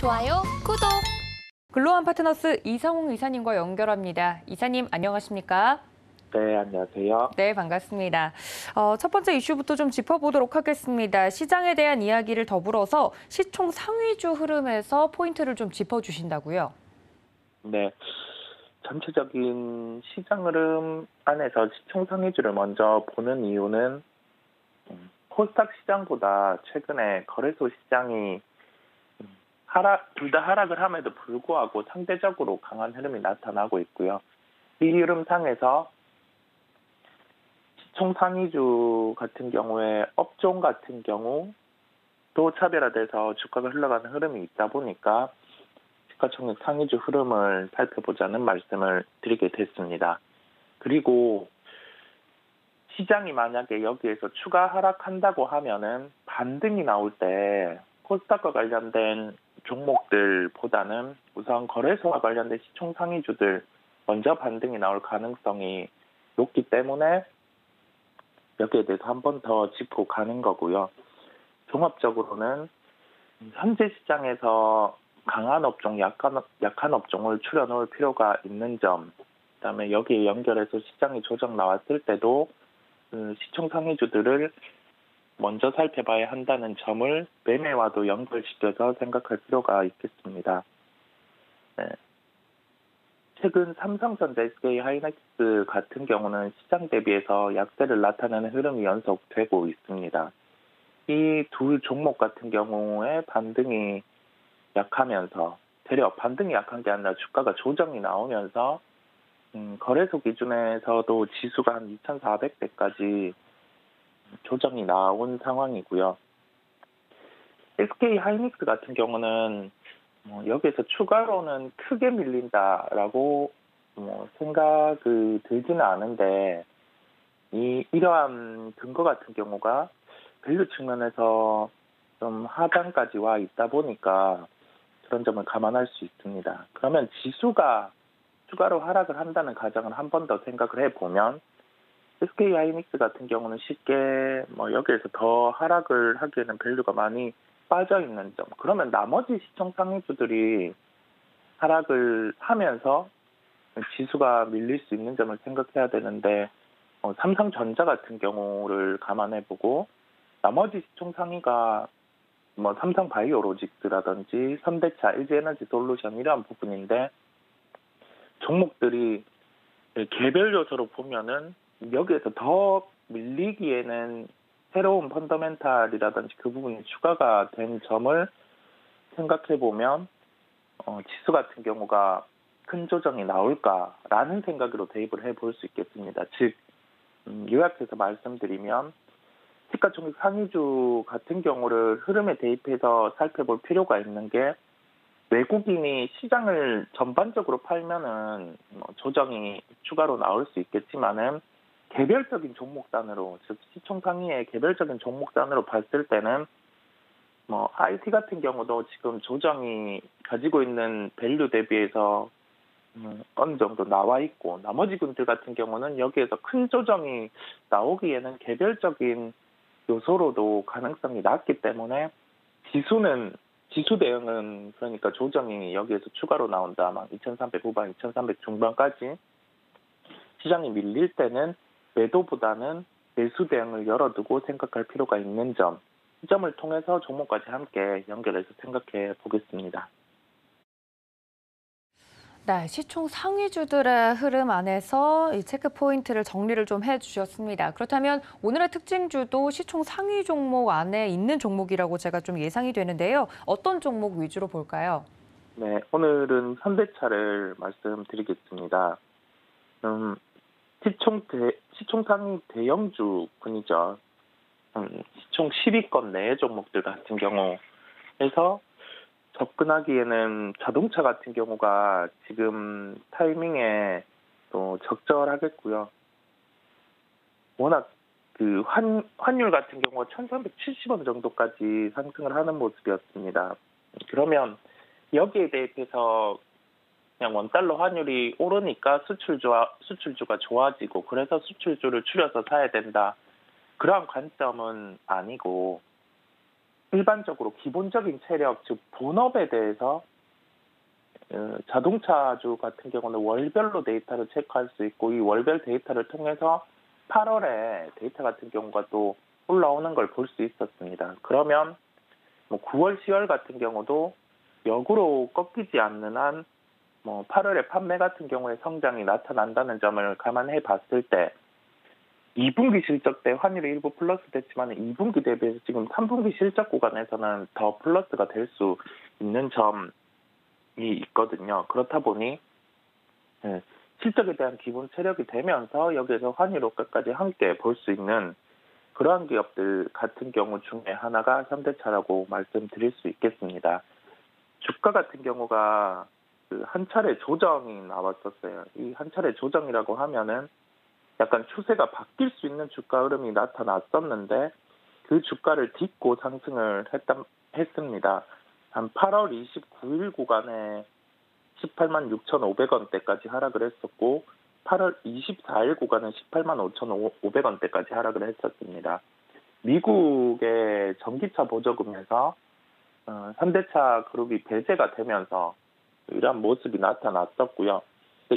좋아요, 구독. 글로원 파트너스 이상홍 이사님과 연결합니다. 이사님 안녕하십니까? 네, 안녕하세요. 네, 반갑습니다. 첫 번째 이슈부터 좀 짚어보도록 하겠습니다. 시장에 대한 이야기를 더불어서 시총 상위주 흐름에서 포인트를 좀 짚어주신다고요? 네, 전체적인 시장 흐름 안에서 시총 상위주를 먼저 보는 이유는 코스닥 시장보다 최근에 거래소 시장이 둘 다 하락을 함에도 불구하고 상대적으로 강한 흐름이 나타나고 있고요. 이 흐름상에서 시총 상위주 같은 경우에 업종 같은 경우도 차별화돼서 주가가 흘러가는 흐름이 있다 보니까 시가총액 상위주 흐름을 살펴보자는 말씀을 드리게 됐습니다. 그리고 시장이 만약에 여기에서 추가 하락한다고 하면은 반등이 나올 때 코스닥과 관련된 종목들보다는 우선 거래소와 관련된 시총 상위주들 먼저 반등이 나올 가능성이 높기 때문에 여기에 대해서 한 번 더 짚고 가는 거고요. 종합적으로는 현재 시장에서 강한 업종, 약한 업종을 추려놓을 필요가 있는 점, 그다음에 여기에 연결해서 시장이 조정 나왔을 때도 시총 상위주들을 먼저 살펴봐야 한다는 점을 매매와도 연결시켜서 생각할 필요가 있겠습니다. 네. 최근 삼성전자, SK하이닉스 같은 경우는 시장 대비해서 약세를 나타내는 흐름이 연속되고 있습니다. 이 두 종목 같은 경우에 반등이 약하면서 되려 반등이 약한 게 아니라 주가가 조정이 나오면서 거래소 기준에서도 지수가 한 2,400대까지 조정이 나온 상황이고요. SK하이닉스 같은 경우는 여기에서 추가로는 크게 밀린다라고 생각이 들지는 않은데 이러한 근거 같은 경우가 밸류 측면에서 좀 하단까지 와 있다 보니까 그런 점을 감안할 수 있습니다. 그러면 지수가 추가로 하락을 한다는 가정을 한 번 더 생각을 해보면 SK하이닉스 같은 경우는 쉽게 여기에서 더 하락을 하기에는 밸류가 많이 빠져 있는 점. 그러면 나머지 시총 상위주들이 하락을 하면서 지수가 밀릴 수 있는 점을 생각해야 되는데 삼성전자 같은 경우를 감안해보고 나머지 시총 상위가 삼성바이오로직스라든지 현대차, LG에너지솔루션 이러한 부분인데 종목들이 개별 요소로 보면은 여기에서 더 밀리기에는 새로운 펀더멘탈이라든지 그 부분이 추가가 된 점을 생각해 보면 지수 같은 경우가 큰 조정이 나올까라는 생각으로 대입을 해볼 수 있겠습니다. 즉 요약해서 말씀드리면 시가총액 상위주 같은 경우를 흐름에 대입해서 살펴볼 필요가 있는 게 외국인이 시장을 전반적으로 팔면은 조정이 추가로 나올 수 있겠지만은 개별적인 종목단으로, 즉 시총 상위의 개별적인 종목단으로 봤을 때는 IT 같은 경우도 지금 조정이 가지고 있는 밸류 대비해서 어느 정도 나와 있고 나머지 분들 같은 경우는 여기에서 큰 조정이 나오기에는 개별적인 요소로도 가능성이 낮기 때문에 지수 대응은 그러니까 조정이 여기에서 추가로 나온다. 막 2,300 후반, 2,300 중반까지 시장이 밀릴 때는 매도보다는 매수 대응을 열어두고 생각할 필요가 있는 점, 이 점을 통해서 종목까지 함께 연결해서 생각해 보겠습니다. 네, 시총 상위주들의 흐름 안에서 이 체크 포인트를 정리를 좀 해주셨습니다. 그렇다면 오늘의 특징주도 시총 상위 종목 안에 있는 종목이라고 제가 좀 예상이 되는데요. 어떤 종목 위주로 볼까요? 네, 오늘은 현대차를 말씀드리겠습니다. 시총 상위 대형주군이죠. 시총 10위권 내의 종목들 같은 경우에서 접근하기에는 자동차 같은 경우가 지금 타이밍에 또 적절하겠고요. 워낙 그 환율 같은 경우가 1,370원 정도까지 상승을 하는 모습이었습니다. 그러면 여기에 대해서 그냥 원달러 환율이 오르니까 수출주가 좋아지고 그래서 수출주를 추려서 사야 된다. 그러한 관점은 아니고 일반적으로 기본적인 체력, 즉 본업에 대해서 자동차주 같은 경우는 월별로 데이터를 체크할 수 있고 이 월별 데이터를 통해서 8월에 데이터 같은 경우가 또 올라오는 걸 볼 수 있었습니다. 그러면 뭐 9월, 10월 같은 경우도 역으로 꺾이지 않는 한 뭐 8월에 판매 같은 경우에 성장이 나타난다는 점을 감안해 봤을 때 2분기 실적 때 환율이 일부 플러스 됐지만 2분기 대비해서 지금 3분기 실적 구간에서는 더 플러스가 될 수 있는 점이 있거든요. 그렇다 보니 실적에 대한 기본 체력이 되면서 여기에서 환율 효과까지 함께 볼 수 있는 그러한 기업들 같은 경우 중에 하나가 현대차라고 말씀드릴 수 있겠습니다. 주가 같은 경우가 한 차례 조정이 나왔었어요. 이 한 차례 조정이라고 하면은 약간 추세가 바뀔 수 있는 주가 흐름이 나타났었는데 그 주가를 딛고 상승을 했습니다. 한 8월 29일 구간에 18만 6,500원대까지 하락을 했었고 8월 24일 구간은 18만 5,500원대까지 하락을 했었습니다. 미국의 전기차 보조금에서 현대차 그룹이 배제가 되면서 이러한 모습이 나타났었고요.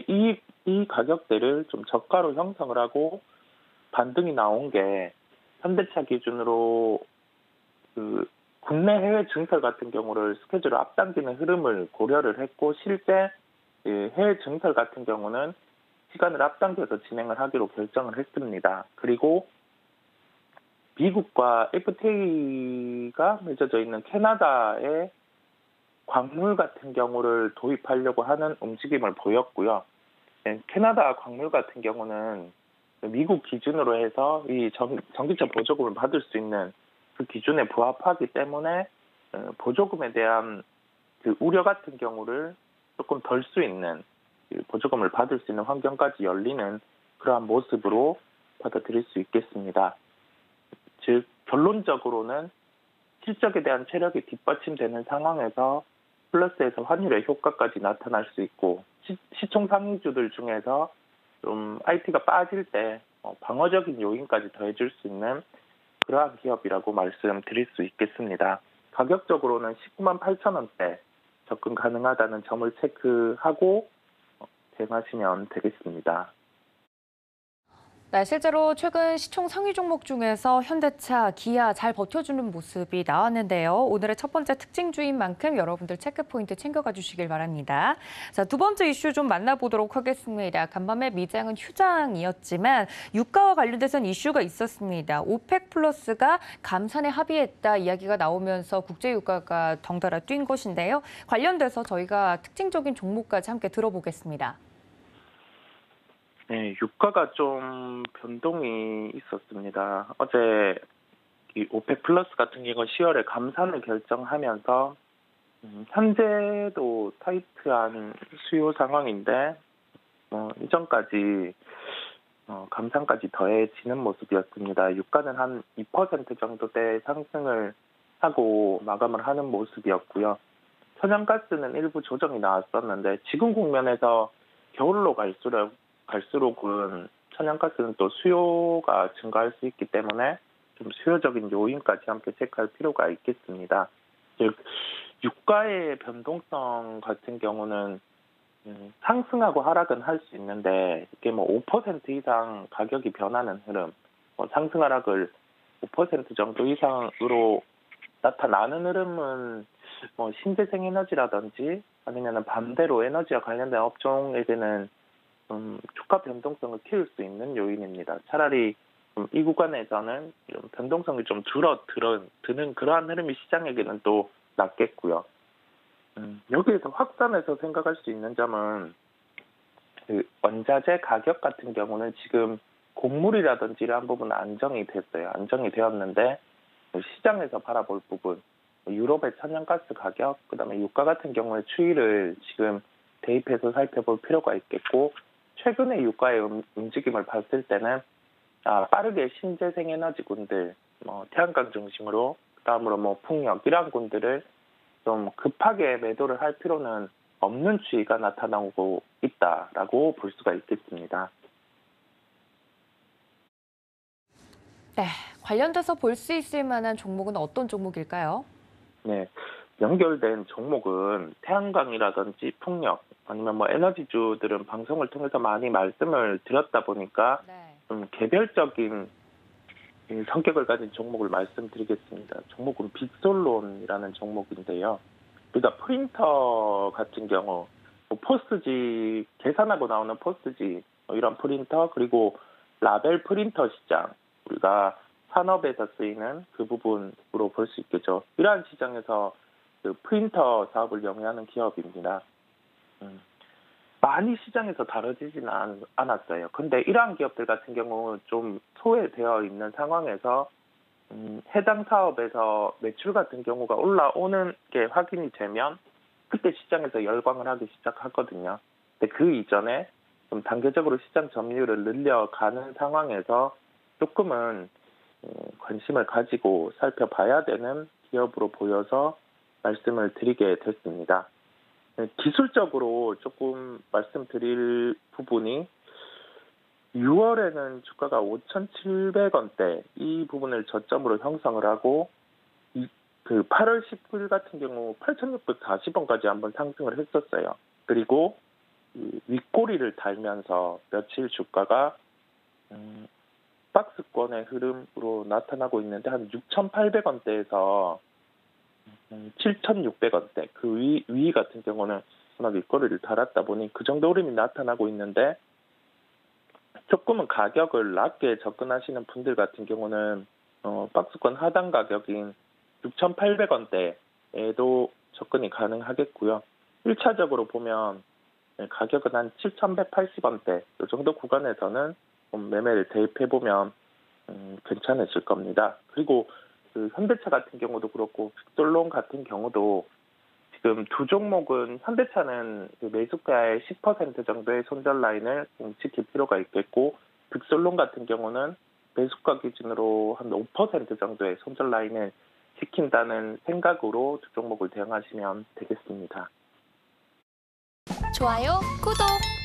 이 가격대를 좀 저가로 형성을 하고 반등이 나온 게 현대차 기준으로 국내 해외 증설 같은 경우를 스케줄을 앞당기는 흐름을 고려를 했고 실제 해외 증설 같은 경우는 시간을 앞당겨서 진행을 하기로 결정을 했습니다. 그리고 미국과 FTA가 맺어져 있는 캐나다의 광물 같은 경우를 도입하려고 하는 움직임을 보였고요. 캐나다 광물 같은 경우는 미국 기준으로 해서 이 전기차 보조금을 받을 수 있는 그 기준에 부합하기 때문에 보조금에 대한 그 우려 같은 경우를 조금 덜 수 있는 보조금을 받을 수 있는 환경까지 열리는 그러한 모습으로 받아들일 수 있겠습니다. 즉 결론적으로는 실적에 대한 체력이 뒷받침되는 상황에서 플러스에서 환율의 효과까지 나타날 수 있고 시총 상위주들 중에서 좀 IT가 빠질 때 방어적인 요인까지 더해줄 수 있는 그러한 기업이라고 말씀드릴 수 있겠습니다. 가격적으로는 19만 8천 원대 접근 가능하다는 점을 체크하고 대응하시면 되겠습니다. 네, 실제로 최근 시총 상위 종목 중에서 현대차, 기아 잘 버텨주는 모습이 나왔는데요. 오늘의 첫 번째 특징주인 만큼 여러분들 체크포인트 챙겨가 주시길 바랍니다. 자, 두 번째 이슈 좀 만나보도록 하겠습니다. 간밤에 미장은 휴장이었지만 유가와 관련돼서는 이슈가 있었습니다. 오펙 플러스가 감산에 합의했다 이야기가 나오면서 국제 유가가 덩달아 뛴 것인데요. 관련돼서 저희가 특징적인 종목까지 함께 들어보겠습니다. 네, 유가가 좀 변동이 있었습니다. 어제 이 오펙 플러스 같은 경우 10월에 감산을 결정하면서 현재도 타이트한 수요 상황인데 이전까지 감산까지 더해지는 모습이었습니다. 유가는 한 2% 정도대 상승을 하고 마감을 하는 모습이었고요. 천연가스는 일부 조정이 나왔었는데 지금 국면에서 겨울로 갈수록은 천연가스는 또 수요가 증가할 수 있기 때문에 좀 수요적인 요인까지 함께 체크할 필요가 있겠습니다. 즉 유가의 변동성 같은 경우는 상승하고 하락은 할 수 있는데 이게 뭐 5% 이상 가격이 변하는 흐름, 상승 하락을 5% 정도 이상으로 나타나는 흐름은 뭐 신재생 에너지라든지 아니면 반대로 에너지와 관련된 업종에게는 주가 변동성을 키울 수 있는 요인입니다. 차라리 이 구간에서는 이런 변동성이 좀 줄어드는 그러한 흐름이 시장에게는 또 낫겠고요. 여기에서 확산해서 생각할 수 있는 점은 그 원자재 가격 같은 경우는 지금 곡물이라든지 이러한 부분은 안정이 됐어요. 안정이 되었는데 시장에서 바라볼 부분, 유럽의 천연가스 가격, 그다음에 유가 같은 경우에 추이를 지금 대입해서 살펴볼 필요가 있겠고 최근의 유가의 움직임을 봤을 때는 빠르게 신재생 에너지군들, 태양광 중심으로 그다음으로 풍력 이러한 군들을 좀 급하게 매도를 할 필요는 없는 추이가 나타나고 있다라고 볼 수가 있겠습니다. 네, 관련돼서 볼 수 있을 만한 종목은 어떤 종목일까요? 네, 연결된 종목은 태양광이라든지 풍력 아니면 뭐 에너지주들은 방송을 통해서 많이 말씀을 드렸다 보니까 네. 좀 개별적인 이 성격을 가진 종목을 말씀드리겠습니다. 종목은 빅솔론이라는 종목인데요. 그러니까 프린터 같은 경우 뭐 포스지 계산하고 나오는 포스지 이런 프린터 그리고 라벨 프린터 시장 우리가 산업에서 쓰이는 그 부분으로 볼 수 있겠죠. 이러한 시장에서 그 프린터 사업을 영위하는 기업입니다. 음, 많이 시장에서 다뤄지지는 않았어요. 근데 이러한 기업들 같은 경우 좀 소외되어 있는 상황에서 해당 사업에서 매출 같은 경우가 올라오는 게 확인이 되면 그때 시장에서 열광을 하기 시작하거든요. 근데 그 이전에 좀 단계적으로 시장 점유율을 늘려가는 상황에서 조금은 관심을 가지고 살펴봐야 되는 기업으로 보여서 말씀을 드리게 됐습니다. 기술적으로 조금 말씀드릴 부분이 6월에는 주가가 5,700원대 이 부분을 저점으로 형성을 하고 그 8월 19일 같은 경우 8,640원까지 한번 상승을 했었어요. 그리고 윗꼬리를 달면서 며칠 주가가 박스권의 흐름으로 나타나고 있는데 한 6,800원대에서 7,600원대 그 위 같은 경우는 워낙 윗꼬리를 달았다 보니 그 정도 흐름이 나타나고 있는데 조금은 가격을 낮게 접근하시는 분들 같은 경우는 박스권 하단 가격인 6,800원대에도 접근이 가능하겠고요. 1차적으로 보면 가격은 한 7,180원대 이 정도 구간에서는 좀 매매를 대입해보면 괜찮으실 겁니다. 그리고 그 현대차 같은 경우도 그렇고 빅솔론 같은 경우도 지금 두 종목은 현대차는 그 매수가의 10% 정도의 손절 라인을 지킬 필요가 있겠고 빅솔론 같은 경우는 매수가 기준으로 한 5% 정도의 손절 라인을 지킨다는 생각으로 두 종목을 대응하시면 되겠습니다. 좋아요, 구독!